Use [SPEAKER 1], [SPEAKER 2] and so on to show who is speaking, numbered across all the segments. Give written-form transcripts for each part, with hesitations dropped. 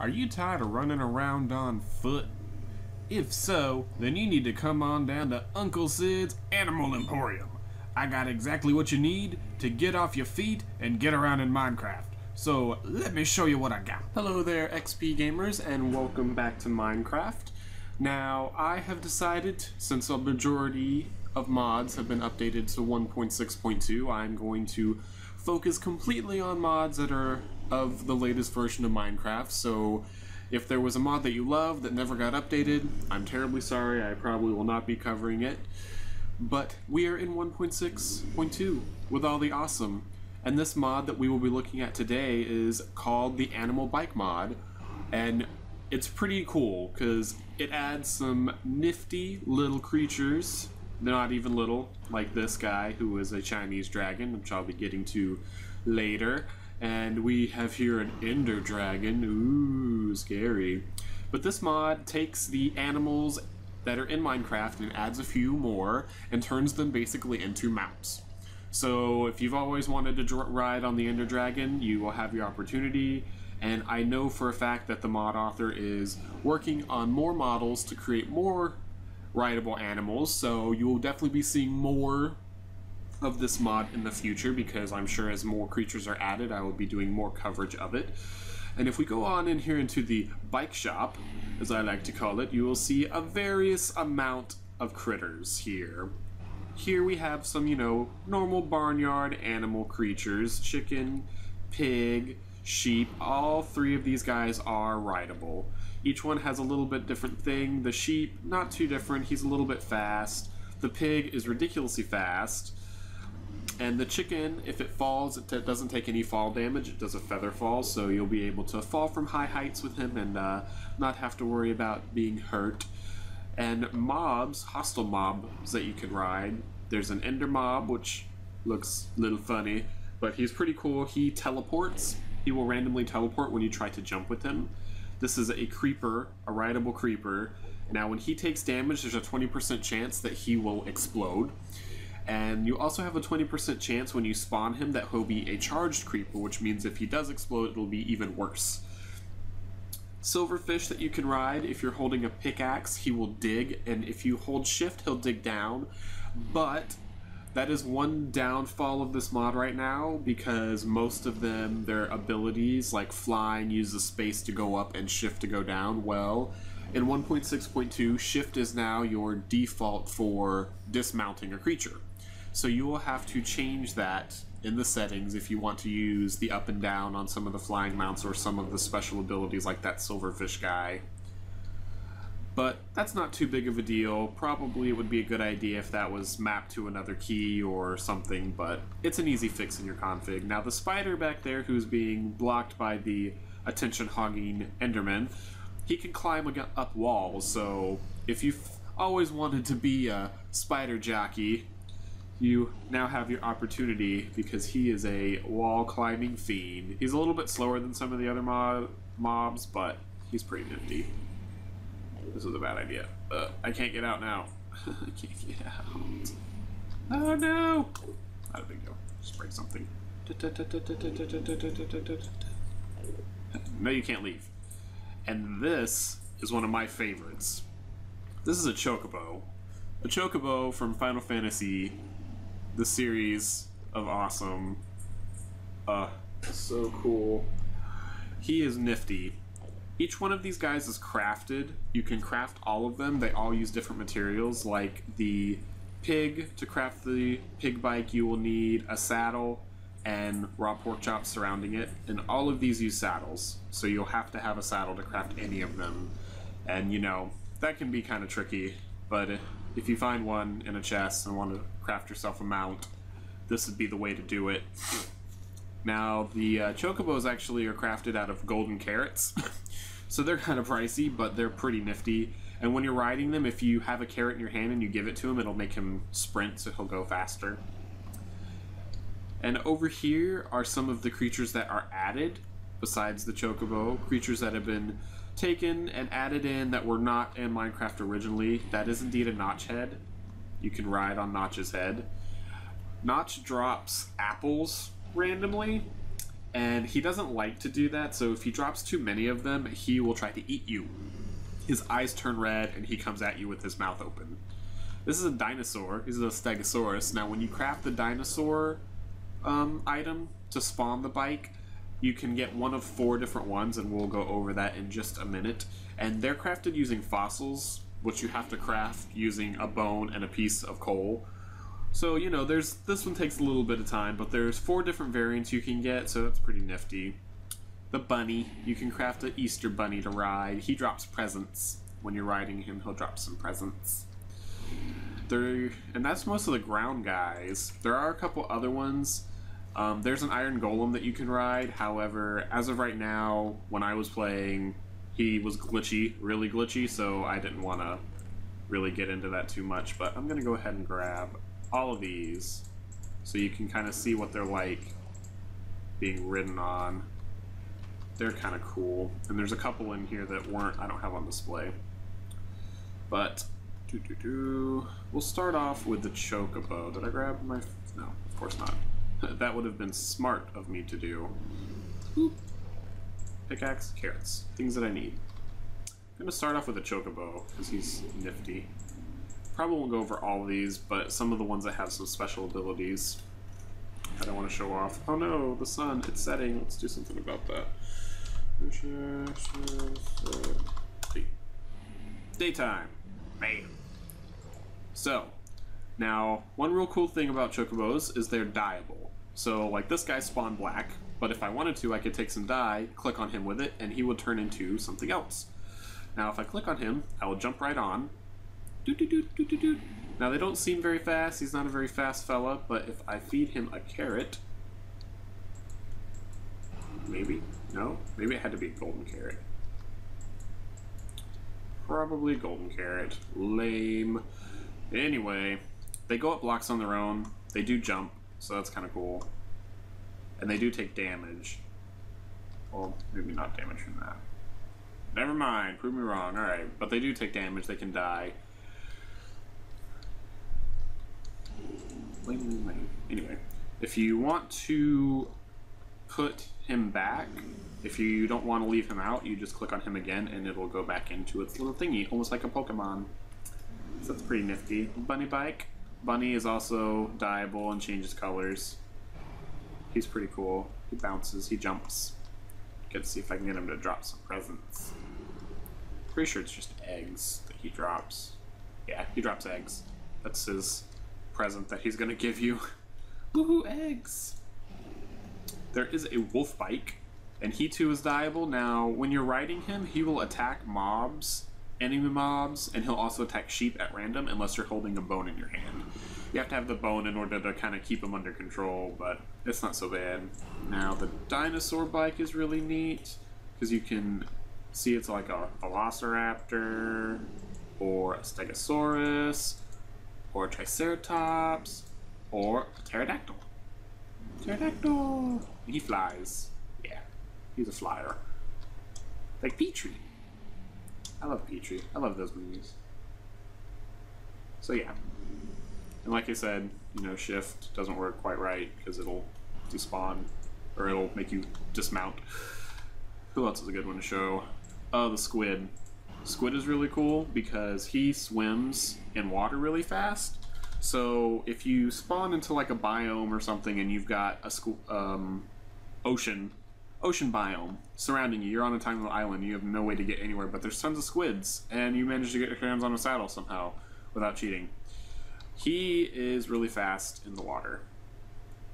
[SPEAKER 1] Are you tired of running around on foot? If so, then you need to come on down to Uncle Sid's Animal Emporium. I got exactly what you need to get off your feet and get around in Minecraft. So let me show you what I got.
[SPEAKER 2] Hello there, XP Gamers, and welcome back to Minecraft. Now, I have decided, since a majority of mods have been updated to 1.6.2, I'm going to focus completely on mods that are of the latest version of Minecraft. So if there was a mod that you loved that never got updated, I'm terribly sorry, I probably will not be covering it. But we are in 1.6.2 with all the awesome. And this mod that we will be looking at today is called the Animal Bike mod. And it's pretty cool because it adds some nifty little creatures, not even little, like this guy who is a Chinese dragon, which I'll be getting to later. And we have here an Ender dragon. Ooh, scary. But this mod takes the animals that are in Minecraft and adds a few more and turns them basically into mounts. So if you've always wanted to ride on the Ender dragon, you will have your opportunity. And I know for a fact that the mod author is working on more models to create more rideable animals, so you will definitely be seeing more of this mod in the future, because I'm sure as more creatures are added, I will be doing more coverage of it. And if we go on in here into the bike shop, as I like to call it, you will see a various amount of critters here. Here we have some, normal barnyard animal creatures, chicken, pig, sheep. All three of these guys are rideable. Each one has a little bit different thing. The sheep, not too different, he's a little bit fast. The pig is ridiculously fast. And the chicken, if it falls, it doesn't take any fall damage. It does a feather fall, so you'll be able to fall from high heights with him and not have to worry about being hurt. And mobs, hostile mobs that you can ride. There's an ender mob, which looks a little funny, but he's pretty cool. He teleports. He will randomly teleport when you try to jump with him. This is a creeper, a rideable creeper. Now when he takes damage, there's a 20% chance that he will explode. And you also have a 20% chance when you spawn him that he'll be a charged creeper, which means if he does explode, it'll be even worse. Silverfish that you can ride, if you're holding a pickaxe, he will dig, and if you hold shift, he'll dig down. But that is one downfall of this mod right now, because most of them, their abilities, like flying, use the space to go up and shift to go down. Well, in 1.6.2, shift is now your default for dismounting a creature. So you will have to change that in the settings if you want to use the up and down on some of the flying mounts or some of the special abilities like that silverfish guy. But that's not too big of a deal. Probably it would be a good idea if that was mapped to another key or something, but it's an easy fix in your config. Now the spider back there who's being blocked by the attention-hogging Enderman, he can climb up walls, so if you've always wanted to be a spider jockey, you now have your opportunity because he is a wall-climbing fiend. He's a little bit slower than some of the other mobs, but he's pretty nifty. This is a bad idea. I can't get out now. I can't get out. Oh no! Not a big deal. Just break something. No, you can't leave. And this is one of my favorites. This is a chocobo. A chocobo from Final Fantasy, the series of awesome. So cool. He is nifty. Each one of these guys is crafted. You can craft all of them. They all use different materials, like the pig. To craft the pig bike, you will need a saddle and raw pork chops surrounding it, and all of these use saddles, so you'll have to have a saddle to craft any of them. And that can be kind of tricky, but if you find one in a chest and want to craft yourself a mount, this would be the way to do it. Now the chocobos actually are crafted out of golden carrots, so they're kind of pricey, but they're pretty nifty. And when you're riding them, if you have a carrot in your hand and you give it to him, it'll make him sprint, so he'll go faster. And over here are some of the creatures that are added, besides the chocobo. Creatures that have been taken and added in that were not in Minecraft originally. That is indeed a Notch head. You can ride on Notch's head. Notch drops apples randomly, And he doesn't like to do that, so if he drops too many of them, he will try to eat you. His eyes turn red, and he comes at you with his mouth open. This is a dinosaur. He's a Stegosaurus. Now, when you craft the dinosaur item to spawn the bike, you can get one of 4 different ones, and we'll go over that in just a minute. And they're crafted using fossils, which you have to craft using a bone and a piece of coal. So, you know, this one takes a little bit of time, but there's 4 different variants you can get, so that's pretty nifty. The bunny, you can craft an Easter bunny to ride. He drops presents. When you're riding him, he'll drop some presents. And that's most of the ground guys. There are a couple other ones. There's an iron golem that you can ride. However, as of right now, when I was playing, he was glitchy, really glitchy, so I didn't want to really get into that too much. But I'm going to go ahead and grab all of these so you can kind of see what they're like being ridden on. They're kind of cool. And there's a couple in here that I don't have on display. But we'll start off with the chocobo. Did I grab my... No, of course not. That would have been smart of me to do. Oop. Pickaxe, carrots, things that I need. I'm going to start off with a chocobo because he's nifty. Probably won't go over all of these, but some of the ones that have some special abilities I don't want to show off. Oh no, the sun, it's setting. Let's do something about that. Daytime. Bam. So, now, one real cool thing about chocobos is they're dyeable. So, like, this guy spawned black, but if I wanted to, I could take some dye, click on him with it, and he would turn into something else. Now, if I click on him, I will jump right on. Now, they don't seem very fast. He's not a very fast fella, but if I feed him a carrot... Maybe? No? Maybe it had to be a golden carrot. Probably golden carrot. Lame. Anyway, they go up blocks on their own. They do jump, so that's kind of cool. And they do take damage. Well, maybe not damage from that. Never mind, prove me wrong. Alright, but they do take damage. They can die. Anyway, if you want to put him back, if you don't want to leave him out, you just click on him again and it'll go back into its little thingy, almost like a Pokemon. So that's pretty nifty. Bunny bike. Bunny is also dyeable and changes colors. He's pretty cool. He bounces, he jumps. Get to see if I can get him to drop some presents. Pretty sure it's just eggs that he drops. Yeah, he drops eggs. That's his present that he's gonna give you. Woohoo, eggs! There is a wolf bike, and he too is dyeable. Now, when you're riding him, he will attack mobs, enemy mobs, and he'll also attack sheep at random unless you're holding a bone in your hand. You have to have the bone in order to kind of keep him under control, but it's not so bad. Now, the dinosaur bike is really neat, because you can see it's like a velociraptor, or a stegosaurus, or a triceratops, or a pterodactyl. Pterodactyl! He flies. Yeah, he's a flyer. Like Petrie. I love Petrie. I love those movies. So yeah. And like I said, you know, shift doesn't work quite right because it'll despawn, or it'll make you dismount. Who else is a good one to show? Oh, the squid. Squid is really cool because he swims in water really fast. So if you spawn into like a biome or something and you've got a ocean biome surrounding you, you're on a tiny little island, you have no way to get anywhere, but there's tons of squids, and you manage to get your hands on a saddle somehow without cheating. He is really fast in the water.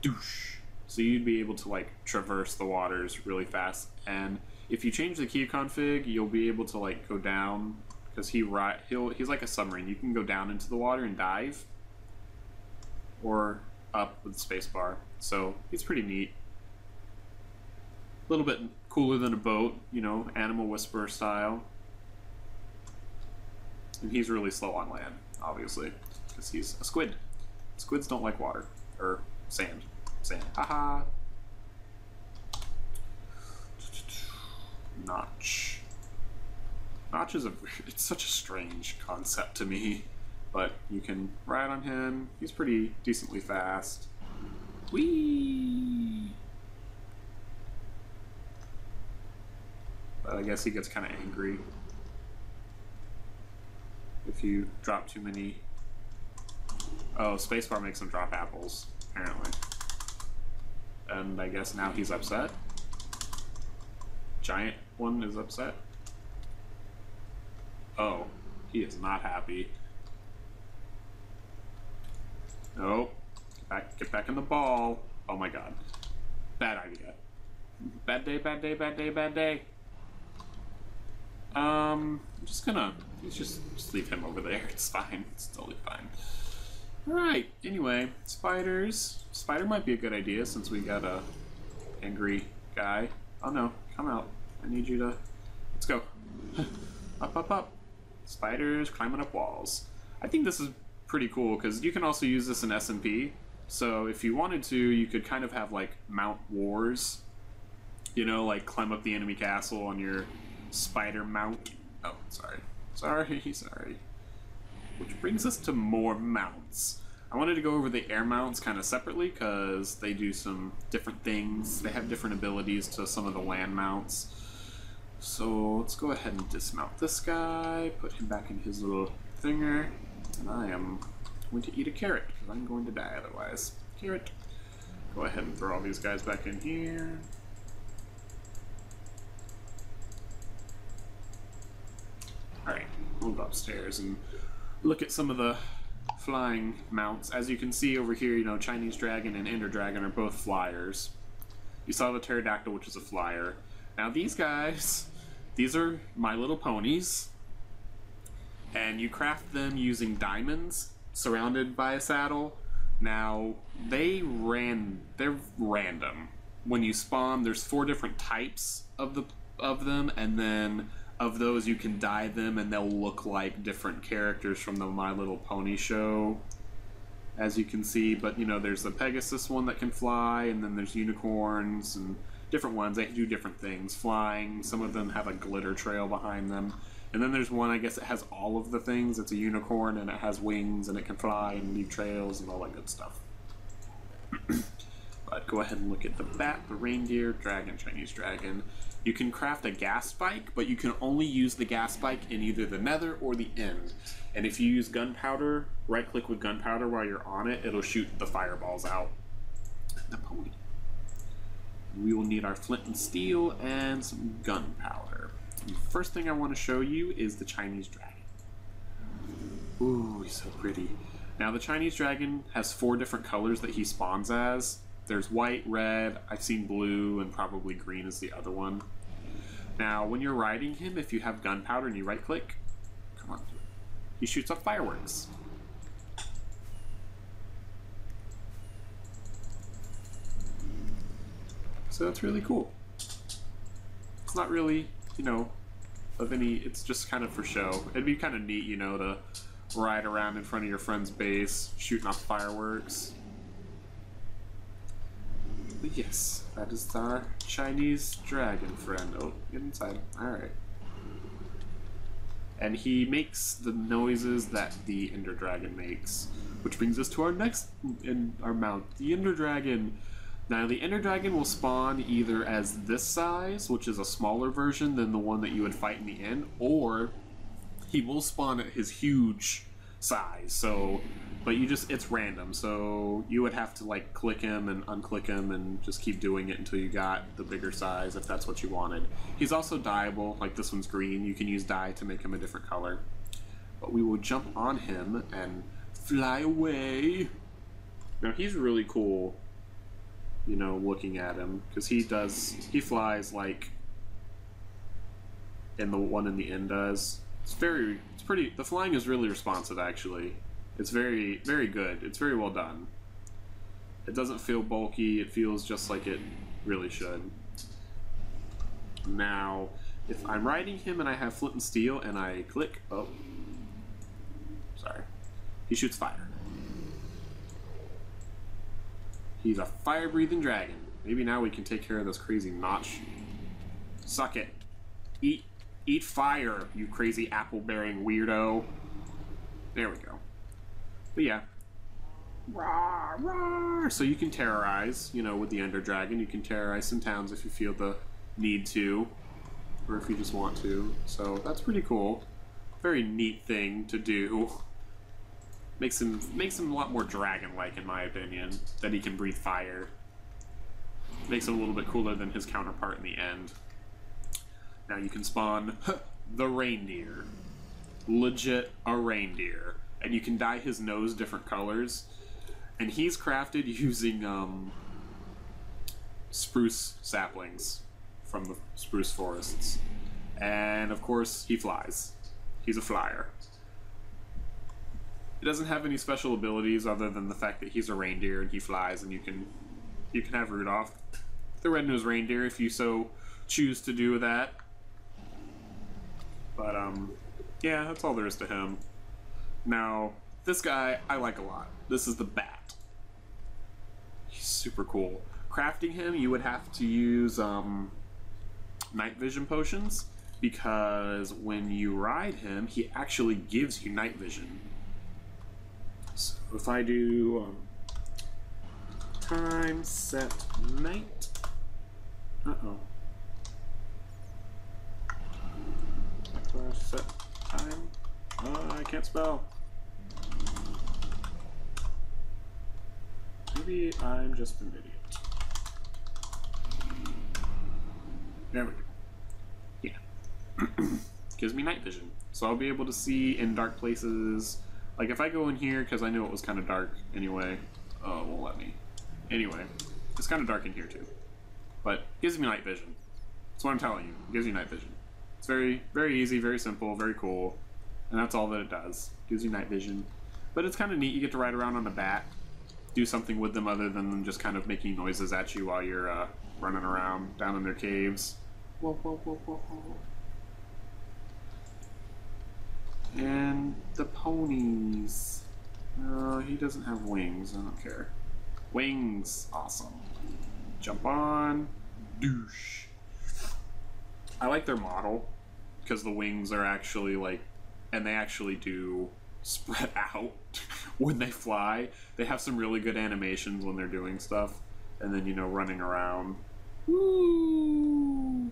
[SPEAKER 2] Douche. So you'd be able to like traverse the waters really fast, and if you change the key config, you'll be able to like go down, because he's like a submarine. You can go down into the water and dive, or up with the spacebar. So it's pretty neat. A little bit cooler than a boat, you know, Animal Whisperer style. And he's really slow on land, obviously, because he's a squid. Squids don't like water, or sand. Sand. Haha. Notch. Notch is it's such a strange concept to me. But you can ride on him. He's pretty decently fast. Whee! But I guess he gets kind of angry if you drop too many. Oh, spacebar makes him drop apples, apparently. And I guess now he's upset. Giant one is upset. Oh, he is not happy. No. Get back in the ball. Oh my god. Bad idea. Bad day, bad day, bad day, bad day. I'm just gonna just leave him over there. It's fine. It's totally fine. Alright, anyway, spiders. Spider might be a good idea since we got a angry guy. Oh no, come out. I need you to... Let's go. Up, up, up. Spiders climbing up walls. I think this is pretty cool because you can also use this in SMP. So if you wanted to, you could kind of have like mount wars. You know, like climb up the enemy castle on your spider mount. Oh, sorry. Sorry. Which brings us to more mounts. I wanted to go over the air mounts kind of separately because they do some different things. They have different abilities to some of the land mounts. So let's go ahead and dismount this guy, put him back in his little thinger, and I am going to eat a carrot because I'm going to die otherwise. Carrot. Go ahead and throw all these guys back in here. Alright, we'll go upstairs and look at some of the flying mounts. As you can see over here, you know, Chinese Dragon and Ender Dragon are both flyers. You saw the Pterodactyl, which is a flyer. Now these guys, these are My Little Ponies, and you craft them using diamonds surrounded by a saddle. Now, they're random. When you spawn, there's 4 different types of them, and then of those you can dye them and they'll look like different characters from the My Little Pony show, as you can see. But you know, there's the Pegasus one that can fly, and then there's unicorns and different ones. They do different things, flying. Some of them have a glitter trail behind them, and then there's one, I guess it has all of the things. It's a unicorn and it has wings and it can fly and leave trails and all that good stuff. But go ahead and look at the bat, the reindeer, dragon, Chinese dragon. You can craft a gas spike, but you can only use the gas spike in either the nether or the end. And if you use gunpowder, right click with gunpowder while you're on it, it'll shoot the fireballs out. The pony. We will need our flint and steel and some gunpowder. The first thing I want to show you is the Chinese dragon. Ooh, he's so pretty. Now the Chinese dragon has 4 different colors that he spawns as. There's white, red, I've seen blue, and probably green is the other one. Now, when you're riding him, if you have gunpowder and you right-click, come on, he shoots up fireworks. So that's really cool. It's not really, you know, of any, it's just kind of for show. It'd be kind of neat, you know, to ride around in front of your friend's base, shooting off fireworks. But yes, that is our Chinese dragon friend. Oh, get inside. Alright. And he makes the noises that the Ender Dragon makes. Which brings us to our next our mount, the Ender Dragon. Now, the Ender Dragon will spawn either as this size, which is a smaller version than the one that you would fight in the end, or he will spawn at his huge size. So, but it's random. So you would have to like click him and unclick him and just keep doing it until you got the bigger size, if that's what you wanted. He's also dyeable, like this one's green. You can use dye to make him a different color. But we will jump on him and fly away. Now he's really cool, you know, looking at him, because he flies like in the one in the end does. It's pretty, the flying is really responsive actually. It's very, very good. It's very well done. It doesn't feel bulky. It feels just like it really should. Now, if I'm riding him and I have flint and steel and I click, oh, sorry, he shoots fire. He's a fire-breathing dragon. Maybe now we can take care of this crazy notch. Suck it. Eat fire, you crazy apple-bearing weirdo. There we go. But yeah. Rawr, rawr. So you can terrorize, you know, with the Ender Dragon. You can terrorize some towns if you feel the need to. or if you just want to. So that's pretty cool. Very neat thing to do. Makes him a lot more dragon-like, in my opinion, that he can breathe fire. Makes him a little bit cooler than his counterpart in the end. Now you can spawn the reindeer. Legit a reindeer. And you can dye his nose different colors. And he's crafted using spruce saplings from the spruce forests. And of course, he flies. He's a flyer. He doesn't have any special abilities other than the fact that he's a reindeer and he flies, and you can have Rudolph, the red-nosed reindeer, if you so choose to do that. But yeah, that's all there is to him. Now, this guy I like a lot. This is the Bat. He's super cool. Crafting him, you would have to use night vision potions, because when you ride him, he actually gives you night vision. So if I do time set night, set time. I can't spell. Maybe I'm just an idiot. There we go. Yeah. Gives me night vision, so I'll be able to see in dark places. Like if I go in here, because I knew it was kind of dark anyway. Oh, it won't let me. Anyway, it's kind of dark in here too. But it gives me night vision. That's what I'm telling you. It gives you night vision. It's very, very easy, very simple, very cool. And that's all that it does. It gives you night vision. But it's kind of neat. You get to ride around on a bat. Do something with them other than them just kind of making noises at you while you're running around down in their caves. Whoa, whoa, whoa, whoa, whoa. And the ponies. No, he doesn't have wings. I don't care. Wings. Awesome. Jump on. Douche. I like their model because the wings are actually like, and they actually do spread out when they fly. They have some really good animations when they're doing stuff. And then, you know, running around. Woo!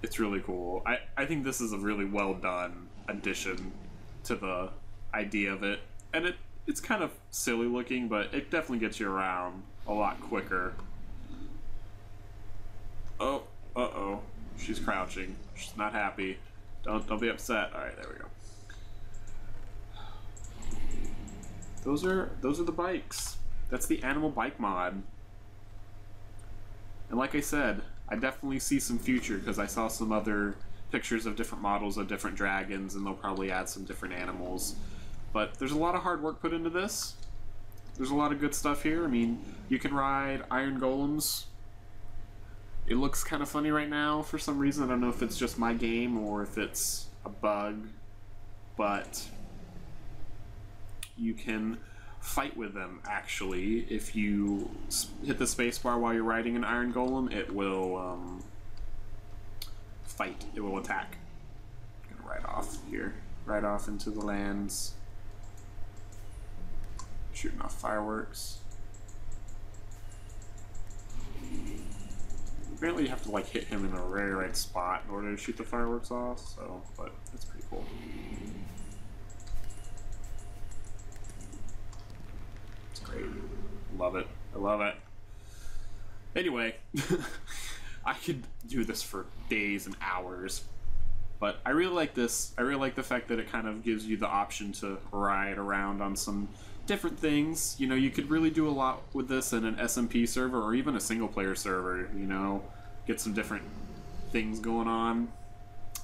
[SPEAKER 2] It's really cool. I think this is a really well done addition to the idea of it. And it's kind of silly looking, but it definitely gets you around a lot quicker. Oh, uh-oh. She's crouching. She's not happy. Don't be upset. Alright, there we go. Those are the bikes. That's the animal bike mod. And like I said, I definitely see some future because I saw some other pictures of different models of different dragons, and they'll probably add some different animals. But there's a lot of hard work put into this. There's a lot of good stuff here. I mean, you can ride iron golems. It looks kind of funny right now for some reason. I don't know if it's just my game or if it's a bug, but you can fight with them, actually. If you hit the spacebar while you're riding an iron golem, it will fight. It will attack. I'm gonna ride off here. Ride off into the lands. Shooting off fireworks. Apparently you have to like hit him in the very right spot in order to shoot the fireworks off, so, but that's pretty cool. It's great. Love it. I love it. Anyway, I could do this for days and hours, but I really like this. I really like the fact that it kind of gives you the option to ride around on some different things. You know, you could really do a lot with this in an SMP server or even a single player server, you know, get some different things going on.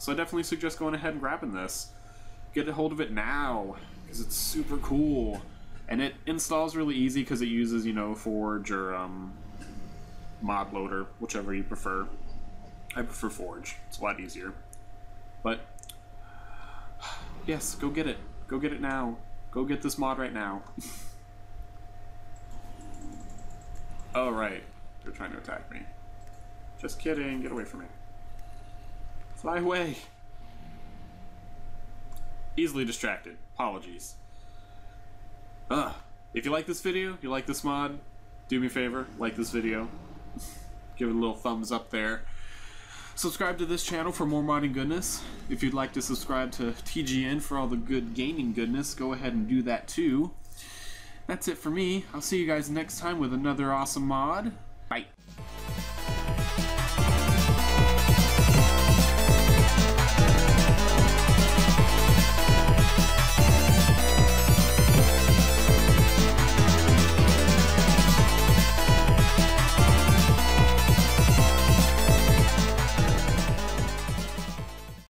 [SPEAKER 2] So I definitely suggest going ahead and grabbing this. Get a hold of it now, because it's super cool. And it installs really easy because it uses, you know, Forge or mod loader, whichever you prefer. I prefer Forge. It's a lot easier. But yes, go get it. Go get it now. Go get this mod right now. Oh, right. They're trying to attack me. Just kidding. Get away from me. Fly away. Easily distracted. Apologies. If you like this video, you like this mod, do me a favor, like this video. Give it a little thumbs up there.
[SPEAKER 1] Subscribe to this channel for more modding goodness. If you'd like to subscribe to TGN for all the good gaming goodness, go ahead and do that too. That's it for me. I'll see you guys next time with another awesome mod. Bye.